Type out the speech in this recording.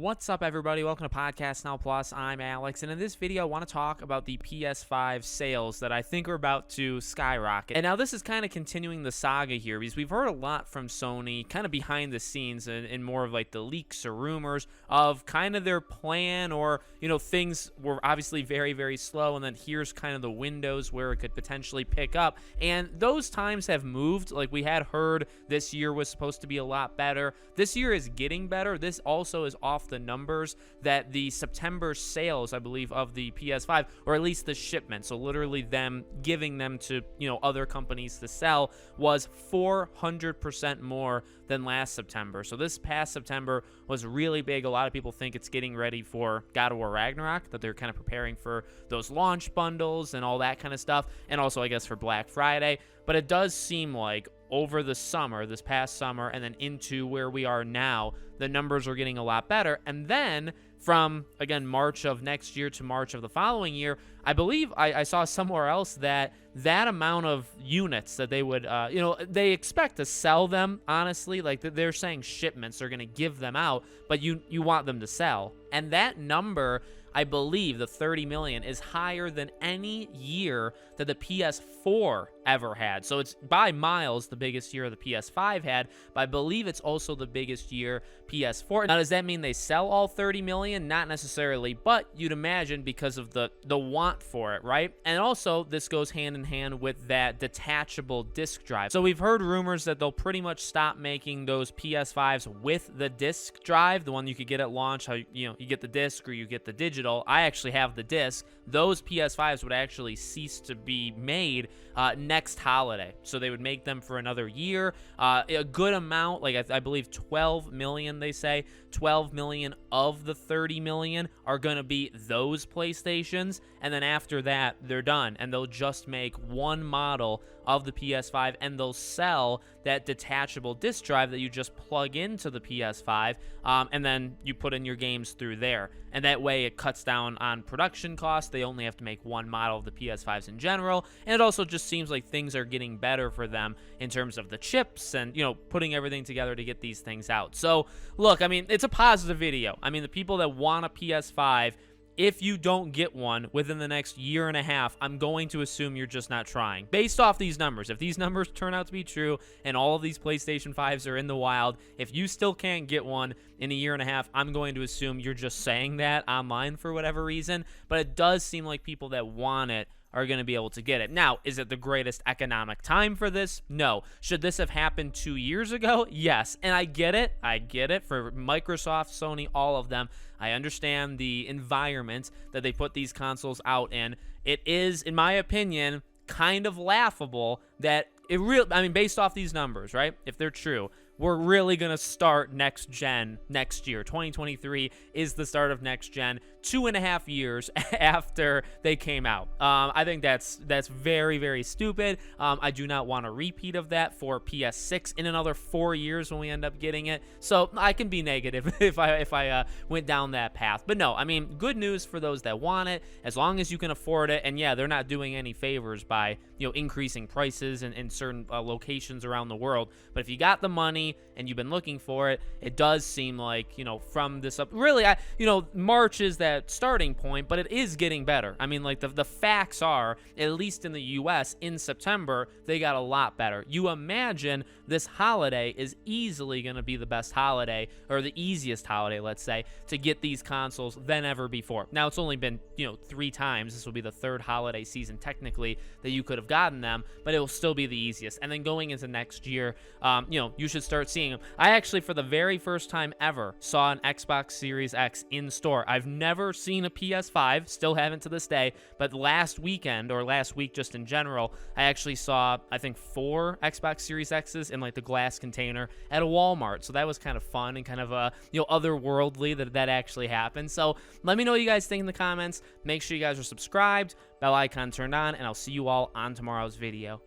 What's up, everybody? Welcome to Podcast Now Plus. I'm Alex, and in this video, I want to talk about the PS5 sales that I think are about to skyrocket. And now this is kind of continuing the saga here because we've heard a lot from Sony, kind of behind the scenes and more of like the leaks or rumors of kind of their plan, or, you know, things were obviously very, very slow, and then here's kind of the windows where it could potentially pick up. And those times have moved. Like, we had heard this year was supposed to be a lot better. This year is getting better. This also is off the numbers that the September sales, I believe, of the PS5, or at least the shipment, so literally them giving them to, you know, other companies to sell, was 400% more than last September. So this past September was really big. A lot of people think it's getting ready for God of War Ragnarok, that they're kind of preparing for those launch bundles and all that kind of stuff, and also I guess for Black Friday. But it does seem like over the summer, this past summer, and then into where we are now, the numbers are getting a lot better. And then from, again, March of next year to March of the following year, I believe I saw somewhere else that amount of units that they would, they expect to sell them, honestly. Like, they're saying shipments, they're going to give them out, but you want them to sell. And that number, I believe, the 30 million, is higher than any year that the PS4 ever had. So it's by miles the biggest year the PS5 had, but I believe it's also the biggest year PS4. Now, does that mean they sell all 30 million? Not necessarily, but you'd imagine because of the want for it, right? And also, this goes hand in hand with that detachable disc drive. So we've heard rumors that they'll pretty much stop making those PS5s with the disc drive, the one you could get at launch, how, you know, you get the disc or you get the digital. I actually have the disc. Those PS5s would actually cease to be made next holiday. So they would make them for another year. A good amount, like I believe 12 million, they say. 12 million of the 30 million are going to be those PlayStations. And then after that, they're done. And they'll just make one model of the PS5, and they'll sell that detachable disc drive that you just plug into the PS5, and then you put in your games through there. And that way it cuts down on production costs. They only have to make one model of the PS5s in general. And it also just seems like things are getting better for them in terms of the chips and, you know, putting everything together to get these things out. So, look, I mean, it's a positive video. I mean, the people that want a PS5, if you don't get one within the next year and a half, I'm going to assume you're just not trying. Based off these numbers, if these numbers turn out to be true and all of these PlayStation 5s are in the wild, if you still can't get one in a year and a half, I'm going to assume you're just saying that online for whatever reason. But it does seem like people that want it are going to be able to get it. Now, is it the greatest economic time for this? No. Should this have happened 2 years ago? Yes. And I get it. I get it. For Microsoft, Sony, all of them, I understand the environment that they put these consoles out in. It is, in my opinion, kind of laughable that based off these numbers, right? If they're true, we're really going to start next gen next year. 2023 is the start of next gen, 2.5 years after they came out. I think that's very, very stupid. I do not want a repeat of that for PS6 in another 4 years when we end up getting it. So I can be negative if I went down that path. But no, I mean, good news for those that want it, as long as you can afford it. And yeah, they're not doing any favors by, you know, increasing prices in certain locations around the world. But if you got the money and you've been looking for it, it does seem like, you know, from this up, really, March is that starting point, but it is getting better. I mean, like, the facts are, at least in the US, in September, they got a lot better. You imagine this holiday is easily going to be the best holiday, or the easiest holiday, let's say, to get these consoles than ever before. Now, it's only been, 3 times. This will be the 3rd holiday season, technically, that you could have gotten them, but it will still be the easiest. And then going into next year, you should start seeing them. I actually, for the very first time ever, saw an Xbox Series X in store. I've never seen a PS5, still haven't to this day, but last weekend, or last week just in general, I actually saw, I think, 4 Xbox Series X's in like the glass container at a Walmart. So that was kind of fun and kind of otherworldly that actually happened. So let me know what you guys think in the comments. Make sure you guys are subscribed, bell icon turned on, and I'll see you all on tomorrow's video.